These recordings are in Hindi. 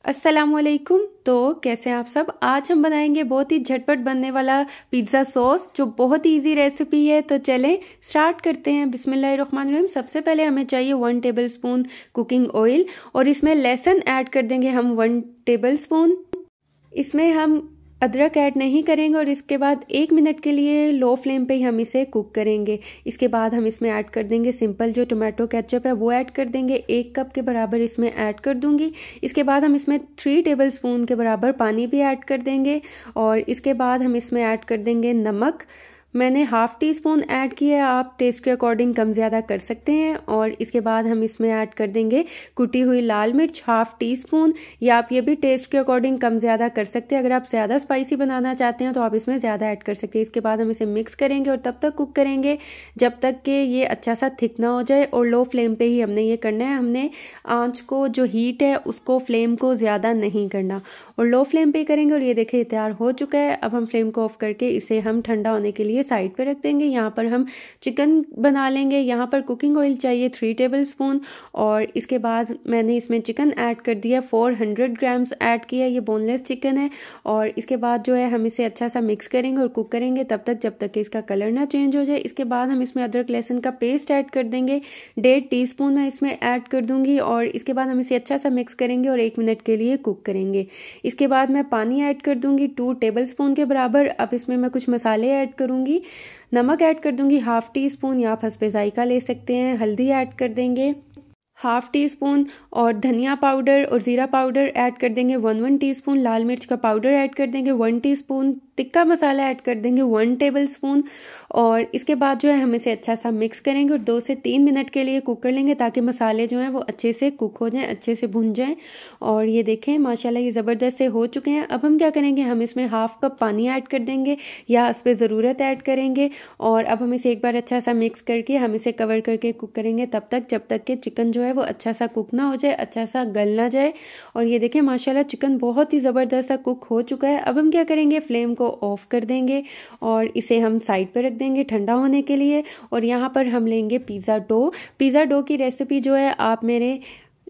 अस्सलामुअलैकुम। तो कैसे हैं आप सब। आज हम बनाएंगे बहुत ही झटपट बनने वाला पिज़्ज़ा सॉस जो बहुत ही इजी रेसिपी है। तो चलें स्टार्ट करते हैं। बिस्मिल्लाहिर्रहमानिर्रहीम। सबसे पहले हमें चाहिए 1 टेबलस्पून कुकिंग ऑयल और इसमें लहसुन ऐड कर देंगे हम 1 टेबलस्पून। इसमें हम अदरक ऐड नहीं करेंगे और इसके बाद 1 मिनट के लिए लो फ्लेम पे ही हम इसे कुक करेंगे। इसके बाद हम इसमें ऐड कर देंगे सिंपल जो टोमेटो केचप है वो ऐड कर देंगे। 1 कप के बराबर इसमें ऐड कर दूंगी। इसके बाद हम इसमें 3 टेबलस्पून के बराबर पानी भी ऐड कर देंगे और इसके बाद हम इसमें ऐड कर देंगे नमक। मैंने हाफ़ टी स्पून ऐड किया है, आप टेस्ट के अकॉर्डिंग कम ज़्यादा कर सकते हैं। और इसके बाद हम इसमें ऐड कर देंगे कुटी हुई लाल मिर्च हाफ़ टी स्पून, या आप ये भी टेस्ट के अकॉर्डिंग कम ज़्यादा कर सकते हैं। अगर आप ज़्यादा स्पाइसी बनाना चाहते हैं तो आप इसमें ज़्यादा ऐड कर सकते हैं। इसके बाद हम इसे मिक्स करेंगे और तब तक कुक करेंगे जब तक कि ये अच्छा सा थिक ना हो जाए। और लो फ्लेम पर ही हमने ये करना है। हमने आँच को जो हीट है उसको फ्लेम को ज़्यादा नहीं करना और लो फ्लेम पे करेंगे। और ये देखिए तैयार हो चुका है। अब हम फ्लेम को ऑफ करके इसे हम ठंडा होने के लिए साइड पे रख देंगे। यहाँ पर हम चिकन बना लेंगे। यहाँ पर कुकिंग ऑयल चाहिए 3 टेबलस्पून और इसके बाद मैंने इसमें चिकन ऐड कर दिया। 400 ग्राम्स ऐड किया। ये बोनलेस चिकन है। और इसके बाद जो है हम इसे अच्छा सा मिक्स करेंगे और कुक करेंगे तब तक जब तक कि इसका कलर ना चेंज हो जाए। इसके बाद हम इसमें अदरक लहसुन का पेस्ट ऐड कर देंगे। 1.5 टीस्पून मैं इसमें ऐड कर दूंगी और इसके बाद हम इसे अच्छा सा मिक्स करेंगे और 1 मिनट के लिए कुक करेंगे। इसके बाद मैं पानी ऐड कर दूंगी 2 टेबलस्पून के बराबर। अब इसमें मैं कुछ मसाले ऐड करूंगी। नमक ऐड कर दूंगी हाफ़ टी स्पून, या आप हस्बे जायका ले सकते हैं। हल्दी ऐड कर देंगे हाफ़ टी स्पून और धनिया पाउडर और ज़ीरा पाउडर ऐड कर देंगे 1 टीस्पून। लाल मिर्च का पाउडर ऐड कर देंगे 1 टीस्पून। टिक्का मसाला ऐड कर देंगे 1 टेबलस्पून। और इसके बाद जो है हम इसे अच्छा सा मिक्स करेंगे और 2 से 3 मिनट के लिए कुक कर लेंगे ताकि मसाले जो हैं वो अच्छे से कुक हो जाएं, अच्छे से भुन जाएं। और ये देखें माशाल्लाह ये ज़बरदस्त से हो चुके हैं। अब हम क्या करेंगे, हम इसमें हाफ़ कप पानी ऐड कर देंगे या इस पर ज़रूरत ऐड करेंगे। और अब हम इसे एक बार अच्छा सा मिक्स करके हम इसे कवर करके कुक करेंगे तब तक जब तक कि चिकन जो है वो अच्छा सा कुक ना हो जाए, अच्छा सा गल ना जाए। और ये देखें माशाल्लाह चिकन बहुत ही ज़बरदस्त सा कुक हो चुका है। अब हम क्या करेंगे, फ्लेम को ऑफ कर देंगे और इसे हम साइड पर रख देंगे ठंडा होने के लिए। और यहाँ पर हम लेंगे पिज़्ज़ा डो। पिज़्ज़ा डो की रेसिपी जो है आप मेरे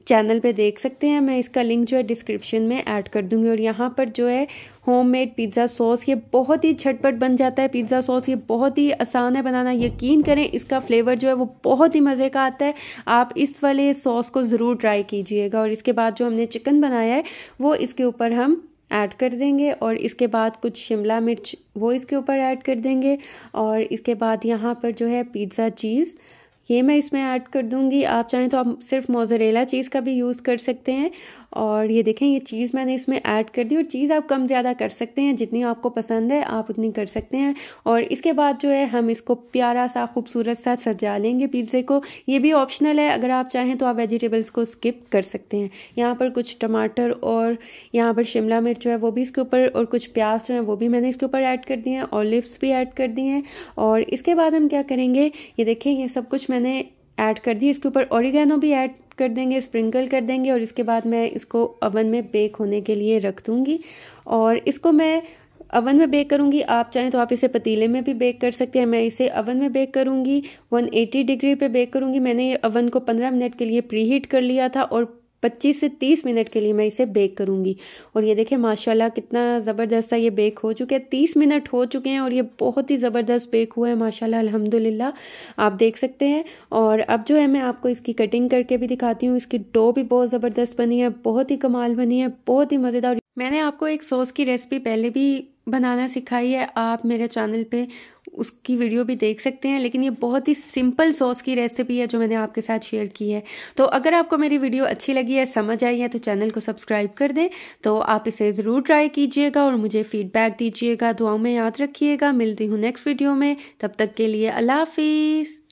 चैनल पे देख सकते हैं। मैं इसका लिंक जो है डिस्क्रिप्शन में ऐड कर दूंगी। और यहाँ पर जो है होममेड पिज़्ज़ा सॉस, ये बहुत ही झटपट बन जाता है। पिज़्ज़ा सॉस ये बहुत ही आसान है बनाना। यकीन करें इसका फ्लेवर जो है वो बहुत ही मज़े का आता है। आप इस वाले सॉस को ज़रूर ट्राई कीजिएगा। और इसके बाद जो हमने चिकन बनाया है वो इसके ऊपर हम ऐड कर देंगे और इसके बाद कुछ शिमला मिर्च वो इसके ऊपर ऐड कर देंगे। और इसके बाद यहाँ पर जो है पिज़्ज़ा चीज़ ये मैं इसमें ऐड कर दूंगी। आप चाहें तो आप सिर्फ मोज़रेला चीज़ का भी यूज़ कर सकते हैं। और ये देखें ये चीज़ मैंने इसमें ऐड कर दी। और चीज़ आप कम ज़्यादा कर सकते हैं, जितनी आपको पसंद है आप उतनी कर सकते हैं। और इसके बाद जो है हम इसको प्यारा सा खूबसूरत सा सजा लेंगे पिज़्ज़े को। ये भी ऑप्शनल है, अगर आप चाहें तो आप वेजिटेबल्स को स्किप कर सकते हैं। यहाँ पर कुछ टमाटर और यहाँ पर शिमला मिर्च जो है वो भी इसके ऊपर, और कुछ प्याज जो है वो भी मैंने इसके ऊपर ऐड कर दिए हैं। ऑलिव्स भी ऐड कर दिए हैं। और इसके बाद हम क्या करेंगे, ये देखें ये सब कुछ मैंने ऐड कर दी। इसके ऊपर ऑरिगेनो भी ऐड कर देंगे, स्प्रिंकल कर देंगे। और इसके बाद मैं इसको ओवन में बेक होने के लिए रख दूंगी। और इसको मैं ओवन में बेक करूंगी। आप चाहें तो आप इसे पतीले में भी बेक कर सकते हैं। मैं इसे ओवन में बेक करूंगी, 180 डिग्री पे बेक करूंगी। मैंने ये ओवन को 15 मिनट के लिए प्री हीट कर लिया था और 25 से 30 मिनट के लिए मैं इसे बेक करूंगी। और ये देखें माशाल्लाह कितना ज़बरदस्त सा ये बेक हो चुके हैं। 30 मिनट हो चुके हैं और ये बहुत ही ज़बरदस्त बेक हुआ है माशाल्लाह अल्हम्दुलिल्लाह, आप देख सकते हैं। और अब जो है मैं आपको इसकी कटिंग करके भी दिखाती हूँ। इसकी डो भी बहुत ज़बरदस्त बनी है, बहुत ही कमाल बनी है, बहुत ही मज़ेदार। मैंने आपको एक सॉस की रेसिपी पहले भी बनाना सिखाई है, आप मेरे चैनल पे उसकी वीडियो भी देख सकते हैं। लेकिन ये बहुत ही सिंपल सॉस की रेसिपी है जो मैंने आपके साथ शेयर की है। तो अगर आपको मेरी वीडियो अच्छी लगी है, समझ आई है, तो चैनल को सब्सक्राइब कर दें। तो आप इसे ज़रूर ट्राई कीजिएगा और मुझे फीडबैक दीजिएगा। दुआओं में याद रखिएगा। मिलती हूँ नेक्स्ट वीडियो में, तब तक के लिए अल्लाह हाफिज़।